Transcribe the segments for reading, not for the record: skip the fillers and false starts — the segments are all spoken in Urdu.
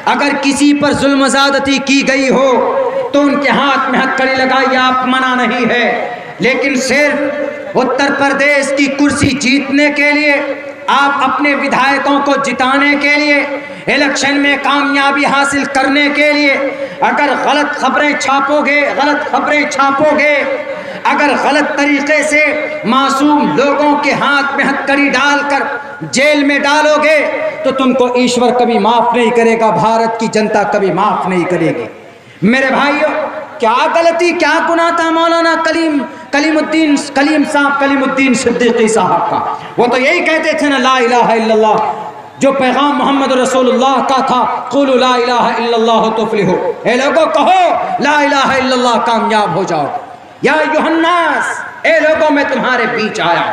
اگر کسی پر ظلم و زیادتی کی گئی ہو تو ان کے ہاتھ میں ہتھکڑی لگائی، آپ منع نہیں ہے، لیکن صرف اتر پردیش کی کرسی جیتنے کے لیے، آپ اپنے ودھائکوں کو جتانے کے لیے، الیکشن میں کامیابی حاصل کرنے کے لیے اگر غلط خبریں چھاپو گے، اگر غلط طریقے سے معصوم لوگوں کے ہاتھ میں ہتھکڑی ڈال کر جیل میں ڈالو گے تو تم کو ایشور کبھی معاف نہیں کرے گا، بھارت کی جنتا کبھی معاف نہیں کرے گی۔ میرے بھائیو، کیا غلطی، کیا گناہ تھا مولانا کلیم الدین صدیقی صاحب کا؟ وہ تو یہی کہتے تھے نا، لا الہ الا اللہ، جو پیغام محمد رسول اللہ کا تھا، قولوا لا الہ الا اللہ تفلحوا، اے لوگوں کہو لا الہ الا اللہ، کامیاب ہو جاؤ۔ یا ایھا الناس، اے لوگوں میں تمہارے بیچ آیا۔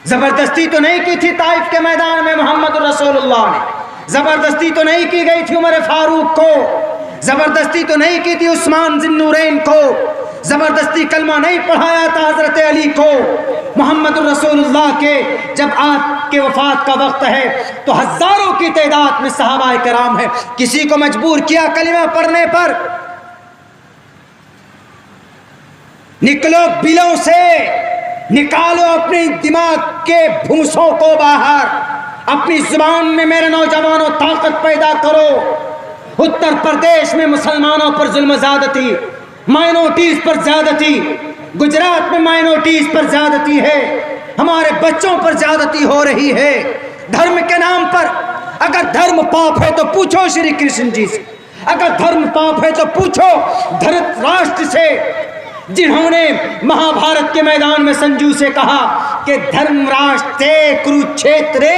زبردستی تو نہیں کی تھی طائف کے میدان میں محمد رسول اللہ نے، زبردستی تو نہیں کی گئی تھی عمر فاروق کو، زبردستی تو نہیں کی تھی عثمان ذی النورین کو، زبردستی کلمہ نہیں پڑھایا تھا حضرت علی کو۔ محمد رسول اللہ کے جب آپ کے وفات کا وقت ہے تو ہزاروں کی تعداد میں صحابہ کرام ہیں، کسی کو مجبور کیا کلمہ پڑھنے پر؟ نکلو بلوں سے، نکالو اپنی دماغ کے بھوسوں کو باہر، اپنی زبان میں میرے نوجوانوں طاقت پیدا کرو۔ اتر پردیش میں مسلمانوں پر ظلم و زیادتی، مائنورٹیز پر زیادتی، گجرات میں مائنورٹیز پر زیادتی ہے، ہمارے بچوں پر زیادتی ہو رہی ہے دھرم کے نام پر۔ اگر دھرم پاپ ہے تو پوچھو شری کرشن جی سے، اگر دھرم پاپ ہے تو پوچھو دھرت راشٹر سے، جنہوں نے مہا بھارت کے میدان میں سنجو سے کہا کہ دھرم راشٹرے کروچھیترے،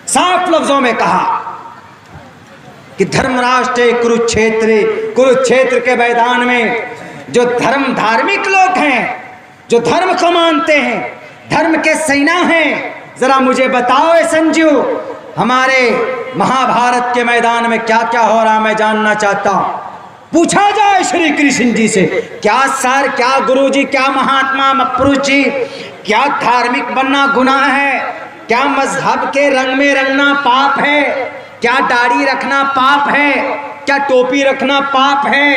صاف لفظوں میں کہا کہ دھرم راشٹرے کروچھیتر کے میدان میں جو دھارمک لوگ ہیں، جو دھرم کو مانتے ہیں، دھرم کے سینا ہیں، ذرا مجھے بتاؤ اے سنجو، ہمارے مہا بھارت کے میدان میں کیا کیا ہو رہا میں جاننا چاہتا ہوں۔ پوچھا جائے شری کرشن جی سے، کیا سر، کیا گرو جی، کیا مہاتما مپروش جی، کیا دھارمک بننا گناہ ہے؟ کیا مذہب کے رنگ میں رنگنا پاپ ہے؟ کیا داڑھی رکھنا پاپ ہے؟ کیا ٹوپی رکھنا پاپ ہے؟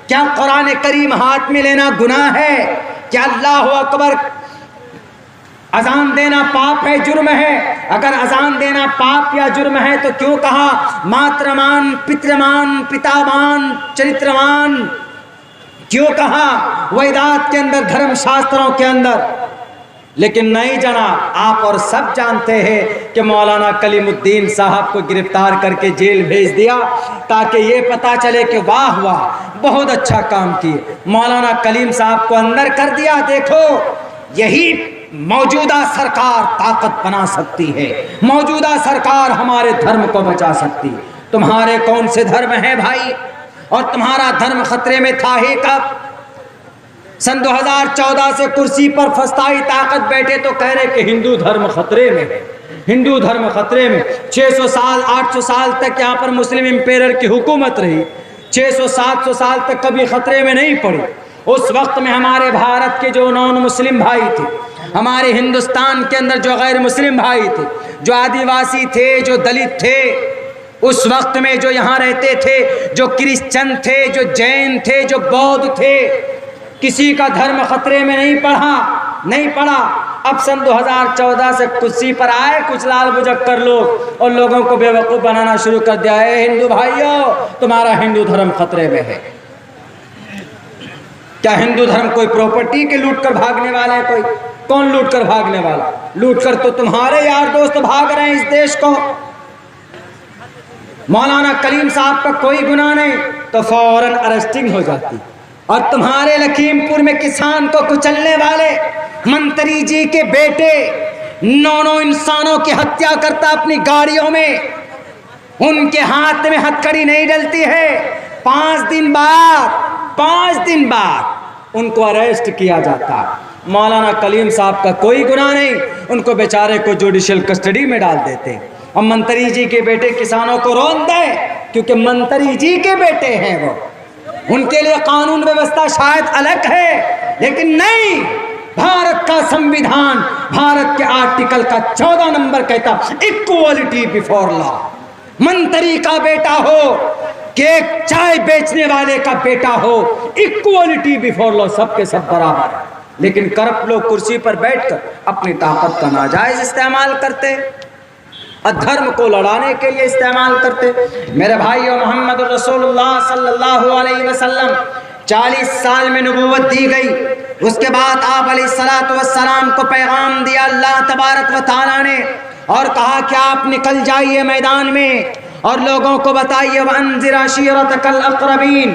کیا قرآن کریم ہاتھ میں لینا گناہ ہے؟ کیا اللہ اکبر اذان دینا پاپ ہے، جرم ہے؟ اگر اذان دینا پاپ یا جرم ہے تو کیوں کہا ماترمان پترمان پتامان چرترمان؟ کیوں کہا ویدات کے اندر، دھرم شاستروں کے اندر؟ لیکن نہیں جناب، آپ اور سب جانتے ہیں کہ مولانا کلیم الدین صاحب کو گرفتار کر کے جیل بھیج دیا تاکہ یہ پتا چلے کہ واہ واہ بہت اچھا کام کیے، مولانا کلیم صاحب کو اندر کر دیا۔ دیکھو، یہی موجودہ سرکار طاقت بنا سکتی ہے، موجودہ سرکار ہمارے دھرم کو بچا سکتی ہے۔ تمہارے کون سے دھرم ہیں بھائی؟ اور تمہارا دھرم خطرے میں تھا ہی کب؟ سن 2014 سے کرسی پر فسطائی طاقت بیٹھے تو کہہ رہے کہ ہندو دھرم خطرے میں، ہندو دھرم خطرے میں۔ 600 سال 800 سال تک یہاں پر مسلم امپیرر کی حکومت رہی، 600 700 سال تک کبھی خطرے میں نہیں پڑی۔ اس وقت میں ہمارے بھارت کے جو نان مسلم بھائی تھے، ہمارے ہندوستان کے اندر جو غیر مسلم بھائی تھے، جو آدیواسی تھے، جو دلت تھے، اس وقت میں جو یہاں رہتے تھے، جو کرسچن تھے، جو جین تھے، جو بودھ تھے، کسی کا دھرم خطرے میں نہیں پڑا۔ اب سن 2014 سے کرسی پر آئے کچھ لال بجکر لوگ اور لوگوں کو بے وقوف بنانا شروع کر دیا ہے، ہندو بھائیوں تمہارا ہندو دھرم خطرے میں ہے۔ کیا ہندو دھرم کوئی پراپرٹی کے لوٹ کر بھاگنے والا ہے؟ کوئی کون لوٹ کر بھاگنے والا؟ لوٹ کر تو تمہارے یار دوست بھاگ رہے ہیں اس دیش کو۔ مولانا کلیم صاحب کا کوئی گناہ نہیں تو فوراً ارسٹنگ ہو جاتی، اور تمہارے لکھیم پور میں کسان کو کچلنے والے منتری جی کے بیٹے 9 انسانوں کی ہتیا کرتا اپنی گاڑیوں میں، ان کے ہاتھ میں ہتھکڑی نہیں ڈلتی ہے، 5 دن بعد ان کو اریسٹ کیا جاتا۔ مولانا کلیم صاحب کا کوئی گناہ نہیں، ان کو بیچارے کو جوڈیشل کسٹڈی میں ڈال دیتے، اور منتری جی کے بیٹے کسانوں کو رون دے کیونکہ منتری جی کے بیٹے ہیں، وہ ان کے لیے قانون ویوستھا شاید الگ ہے، لیکن نہیں، بھارت کا سمویدھان بھارت کے آرٹیکل کا 14 نمبر کہتا اکوالٹی بیفور لا. منتری کا بیٹا ہو کہ ایک چائے بیچنے والے کا بیٹا ہو, اکوالٹی بیفور لا, سب کے سب برابر. لیکن کرپٹ لوگ کرسی پر بیٹھ کر اپنی طاقت کا ناجائز استعمال کرتے اور دھرم کو لڑانے کے لیے استعمال کرتے. میرے بھائیو, محمد رسول اللہ صلی اللہ علیہ وسلم 40 سال میں نبوت دی گئی. اس کے بعد آپ علیہ الصلوۃ والسلام کو پیغام دیا اللہ تبارک و تعالیٰ نے, اور کہا کہ آپ نکل جائیے میدان میں اور لوگوں کو بتائیے وَأَنذِرْ عَشِيرَتَكَ الْأَقْرَبِينَ,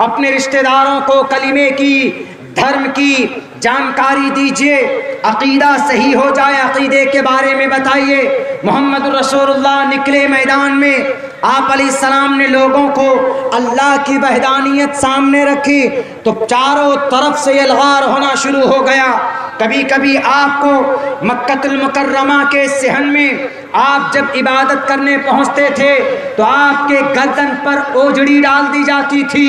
اپنے رشتہ داروں کو کلمے کی, دھرم کی جانکاری دیجئے, عقیدہ صحیح ہو جائے, عقیدے کے بارے میں بتائیے. محمد رسول اللہ نکلے میدان میں, آپ علیہ السلام نے لوگوں کو اللہ کی وحدانیت سامنے رکھی تو چاروں طرف سے الغار ہونا شروع ہو گیا. کبھی کبھی آپ کو مکہ المکرمہ کے صحن میں آپ جب عبادت کرنے پہنچتے تھے تو آپ کے گردن پر اوجڑی ڈال دی جاتی تھی,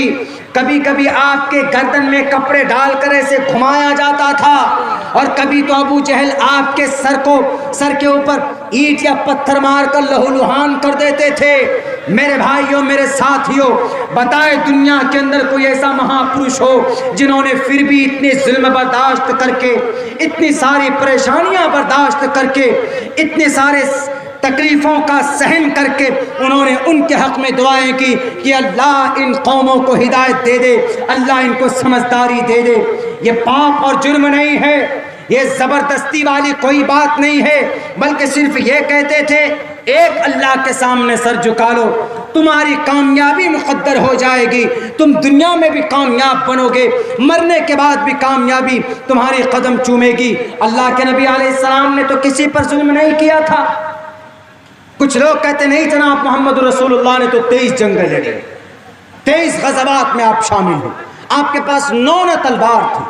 کبھی کبھی آپ کے گردن میں کپڑے ڈال کر ایسے گھمایا جاتا تھا, اور کبھی تو ابو جہل آپ کے سر کے اوپر اینٹ یا پتھر مار کر لہولہان کر دیتے تھے. میرے بھائیوں, میرے ساتھیوں, بتائے دنیا کے اندر کوئی ایسا مہاپروش ہو جنہوں نے پھر بھی اتنے ظلم برداشت کر کے, اتنی ساری پریشانیاں برداشت کر کے, اتنے سارے تکلیفوں کا سہن کر کے انہوں نے ان کے حق میں دعائیں کی کہ اللہ ان قوموں کو ہدایت دے دے, اللہ ان کو سمجھداری دے دے. یہ پاپ اور جرم نہیں ہے, یہ زبردستی والی کوئی بات نہیں ہے, بلکہ صرف یہ کہتے تھے ایک اللہ کے سامنے سر جھکا لو, تمہاری کامیابی مقدر ہو جائے گی, تم دنیا میں بھی کامیاب بنو گے, مرنے کے بعد بھی کامیابی تمہاری قدم چومے گی. اللہ کے نبی علیہ السلام نے تو کسی پر ظلم نہیں کیا تھا. کچھ لوگ کہتے نہیں جناب محمد رسول اللہ نے تو 23 جنگیں لڑی, 23 غزوات میں آپ شامل ہوئے, آپ کے پاس 9 تلوار تھی.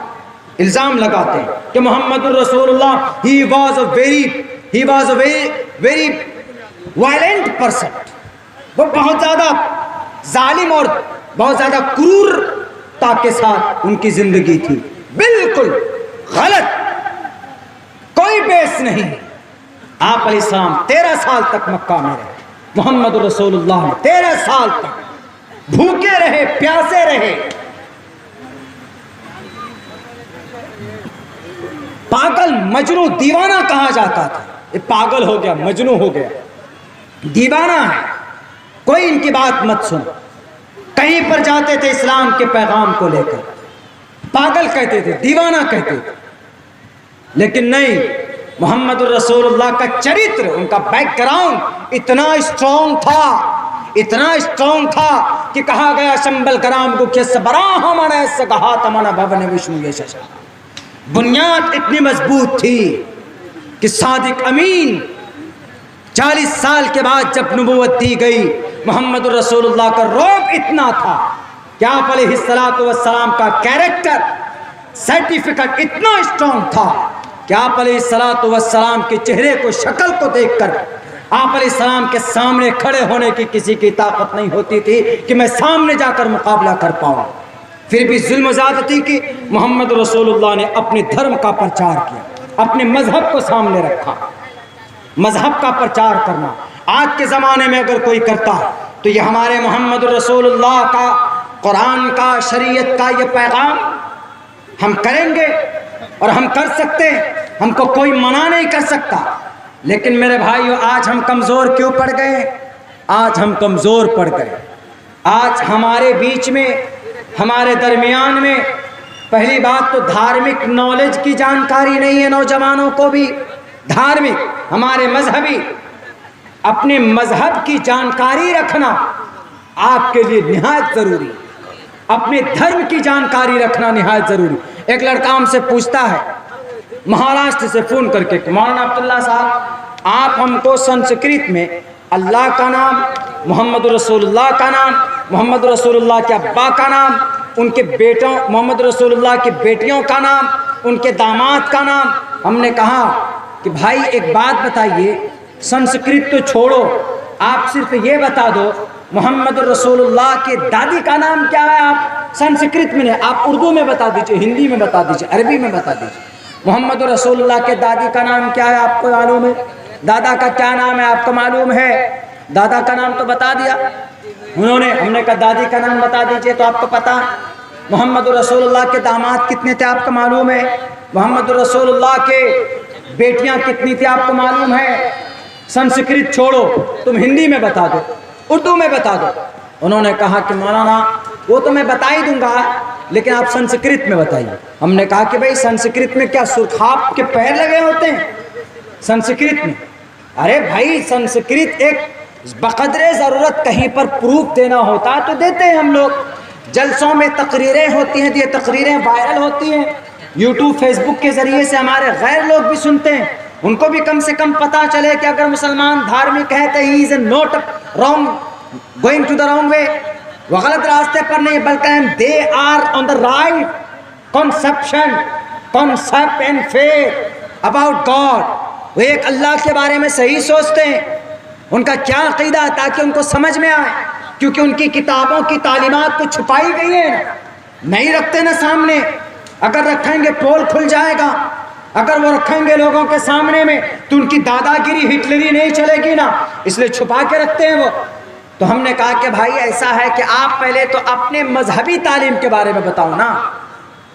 الزام لگاتے ہیں کہ محمد رسول اللہ he was a very violent person, وہ بہت زیادہ ظالم اور بہت زیادہ کرورتا کے ساتھ ان کی زندگی تھی. بالکل غلط, کوئی بیس نہیں. آپ علیہ السلام 13 سال تک مکہ میں رہے, محمد رسول اللہ نے 13 سال تک بھوکے رہے, پیاسے رہے. پاگل, مجنوں, دیوانہ کہا جاتا تھا. یہ پاگل ہو گیا, مجنوں ہو گیا, دیوانہ ہے, کوئی ان کی بات مت سنو. کہیں پر جاتے تھے اسلام کے پیغام کو لے کر, پاگل کہتے تھے, دیوانہ کہتے تھے. لیکن نہیں, محمد الرسول اللہ کا چرتر, ان کا بیک گراؤنڈ اتنا اسٹرانگ تھا, اتنا اسٹرانگ تھا کہ کہا گیا شمبل کرام کو کس براہمن ایسے کہا تمنا بھون وشنو یشش. بنیاد اتنی مضبوط تھی کہ صادق امین 40 سال کے بعد جب نبوت دی گئی, محمد الرسول اللہ کا رعب اتنا تھا کہ آپ علیہ الصلوۃ والسلام کا کیریکٹر سرٹیفکیٹ اتنا اسٹرانگ تھا کہ آپ علیہ الصلوۃ والسلام کے چہرے کو, شکل کو دیکھ کر آپ علیہ السلام کے سامنے کھڑے ہونے کی کسی کی طاقت نہیں ہوتی تھی کہ میں سامنے جا کر مقابلہ کر پاؤں. پھر بھی ظلم و زیادتی کی, محمد رسول اللہ نے اپنے دھرم کا پرچار کیا, اپنے مذہب کو سامنے رکھا. مذہب کا پرچار کرنا آج کے زمانے میں اگر کوئی کرتا تو یہ ہمارے محمد رسول اللہ کا, قرآن کا, شریعت کا یہ پیغام ہم کریں گے اور ہم کر سکتے, ہم کو کوئی منع نہیں کر سکتا. لیکن میرے بھائیو, آج ہم کمزور کیوں پڑ گئے؟ آج ہم کمزور پڑ گئے. آج ہمارے بیچ میں, ہمارے درمیان میں پہلی بات تو دھارمک نالج کی جانکاری نہیں ہے. نوجوانوں کو بھی دھارمک, ہمارے مذہبی, اپنے مذہب کی جانکاری رکھنا آپ کے لیے نہایت ضروری, اپنے دھرم کی جانکاری رکھنا نہایت ضروری. ایک لڑکا ہم سے پوچھتا ہے مہاراشٹر سے فون کر کے, مولانا عبداللہ صاحب آپ ہم کو سنسکرت میں اللہ کا نام, محمد رسول اللہ کا نام, محمد رسول اللہ کے ابا کا نام, ان کے بیٹوں محمد رسول اللہ کی بیٹیوں کا نام, ان کے داماد کا نام. ہم نے کہا کہ بھائی ایک بات بتائیے, سنسکرت تو چھوڑو, آپ صرف یہ بتا دو محمد رسول اللہ کے دادی کا نام کیا ہے. آپ سنسکرت میں نہیں, آپ اردو میں بتا دیجئے, ہندی میں بتا دیجئے, عربی میں بتا دیجئے. محمد رسول اللہ کے دادی کا نام کیا ہے آپ کو معلوم ہے؟ دادا کا کیا نام ہے آپ کو معلوم ہے؟ دادا کا نام تو بتا دیا انہوں نے، ہم نے کہا دادی کا نام بتا دیجئے تو آپ کو پتا۔ محمد رسول اللہ کے داماد کتنے تھے آپ کو معلوم ہے؟ محمد رسول اللہ کے بیٹیاں کتنی تھی آپ کو معلوم ہے؟ سنسکرت چھوڑو، تم ہندی میں بتا دو، اردو میں بتا دو۔ انہوں نے کہا کہ مولانا وہ تو میں بتا ہی دوں گا لیکن آپ سنسکرت میں بتائیے۔ ہم نے کہا کہ بھائی سنسکرت میں کیا سرخاب کے پیر لگے ہوتے ہیں سنسکرت میں؟ ارے بھائی سنسکرت ایک بقدر ضرورت کہیں پر پروف دینا ہوتا تو دیتے ہیں ہم لوگ۔ جلسوں میں تقریریں ہوتی ہیں، یہ تقریریں وائرل ہوتی ہیں، یوٹیوب فیس بک کے ذریعے سے ہمارے غیر لوگ بھی سنتے ہیں، ان کو بھی کم سے کم پتہ چلے کہ اگر مسلمان دھارمک ہے تو he is not wrong going to the wrong way, وہ غلط راستے پر نہیں بلکہ they are on the right conception concept and faith about God. وہ ایک اللہ کے بارے میں صحیح سوچتے ہیں، ان کا کیا عقیدہ ہے تاکہ ان کو سمجھ میں آئے، کیونکہ ان کی کتابوں کی تعلیمات تو چھپائی گئی ہیں، نہیں رکھتے نا سامنے۔ اگر رکھیں گے پول کھل جائے گا، اگر وہ رکھیں گے لوگوں کے سامنے میں تو ان کی دادا گیری ہٹلری نہیں چلے گی نا، اس لیے چھپا کے رکھتے ہیں وہ۔ تو ہم نے کہا کہ بھائی ایسا ہے کہ آپ پہلے تو اپنے مذہبی تعلیم کے بارے میں بتاؤ نا،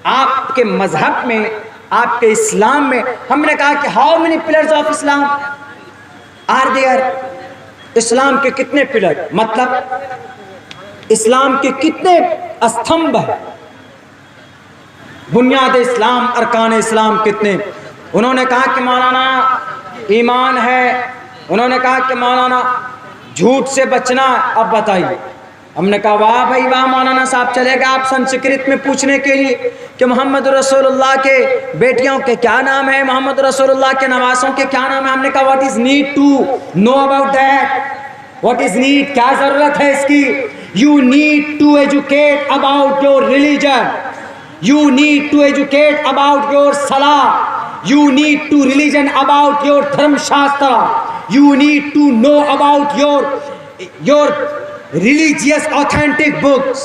آپ کے مذہب میں، آپ کے اسلام میں۔ ہم نے کہا کہ how many pillars of Islam are there, اسلام کے کتنے پلر، مطلب اسلام کے کتنے استھمب ہیں، بنیاد اسلام، ارکان اسلام کتنے؟ انہوں نے کہا کہ مولانا ایمان ہے، انہوں نے کہا کہ مولانا جھوٹ سے بچنا۔ اب بتائیے، ہم نے کہا واہ بھائی واہ مولانا صاحب، چلے گا آپ سنسکرت میں پوچھنے کے لیے کہ محمد رسول اللہ کے بیٹیوں کے کیا نام ہے، محمد رسول اللہ کے نواسوں کے کیا نام ہے؟ ہم نے کہا what is need to know about that, what is need, کیا ضرورت ہے اس کی؟ You need to educate about your religion, you need to educate about your salah, you need to religion about your dharm shastra, you need to know about your religious authentic books,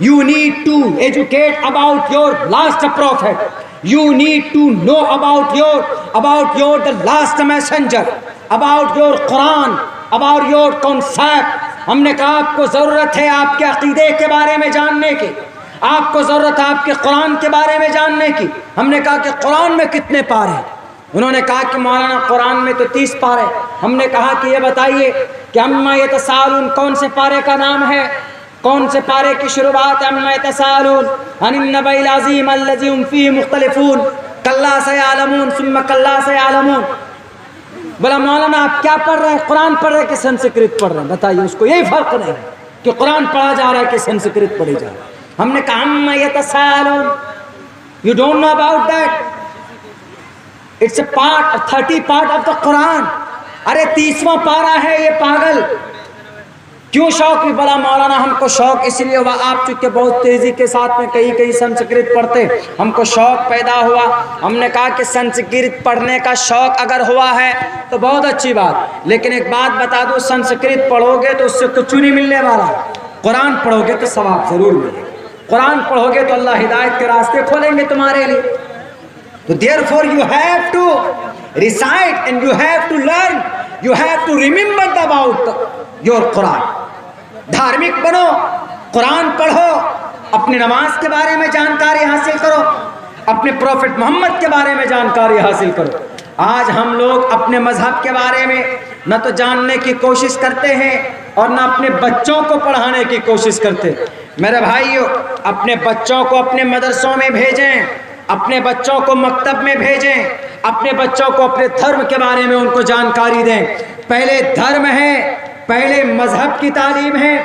you need to educate about your last prophet, you need to know about your the last messenger, about your Quran, about your concept۔ ہم نے کہا آپ کو ضرورت ہے آپ کے عقیدے کے بارے میں جاننے کی، آپ کو ضرورت ہے آپ کے قرآن کے بارے میں جاننے کی۔ ہم نے کہا کہ قرآن میں کتنے پارے ہیں؟ انہوں نے کہا کہ مولانا قرآن میں تو 30 پارے۔ ہم نے کہا کہ یہ بتائیے کہ اما یتساءلون کون سے پارے کا نام ہے، کون سے پارے کی شروعات ہے؟ اما یتساءلون عن النبأ العظیم الذی هم فیہ مختلفون کلا سیعلمون ثم کلا سیعلمون۔ بولا مولانا آپ کیا پڑھ رہے ہیں، قرآن پڑھ رہے ہیں کہ سنسکرت پڑھ رہے ہیں؟ بتائیے، اس کو یہی فرق نہیں ہے کہ قرآن پڑھا جا رہا ہے کہ سنسکرت پڑھی جا رہا ہے۔ ہم نے کہا اما یتساءلون، you don't know about that, it's a part 30 part of the Quran. ارے 30واں پارہ ہے یہ پاگل، کیوں شوق بھی؟ بلا مولانا ہم کو شوق اس لیے ہوا، آپ چونکہ بہت تیزی کے ساتھ میں کہیں سنسکرت پڑھتے، ہم کو شوق پیدا ہوا۔ ہم نے کہا کہ سنسکرت پڑھنے کا شوق اگر ہوا ہے تو بہت اچھی بات، لیکن ایک بات بتا دو، سنسکرت پڑھو گے تو اس سے کچھ نہیں ملنے والا، قرآن پڑھو گے تو ثواب ضرور ملے گا، قرآن پڑھو گے تو اللہ ہدایت کے راستے کھولیں گے تمہارے لیے۔ تو therefore you have to recite and you have to learn, you have to remember about your Quran۔ دھارمک بنو، قرآن پڑھو، اپنی نماز کے بارے میں جانکاری حاصل کرو، اپنے پروفٹ محمد کے بارے میں جانکاری حاصل کرو۔ آج ہم لوگ اپنے مذہب کے بارے میں نہ تو جاننے کی کوشش کرتے ہیں اور نہ اپنے بچوں کو پڑھانے کی کوشش کرتے۔ میرے بھائیو، اپنے بچوں کو اپنے مدرسوں میں بھیجیں، اپنے بچوں کو مکتب میں بھیجیں، اپنے بچوں کو اپنے دھرم کے بارے میں ان کو جانکاری دیں۔ پہلے دھرم ہے، پہلے مذہب کی تعلیم ہے۔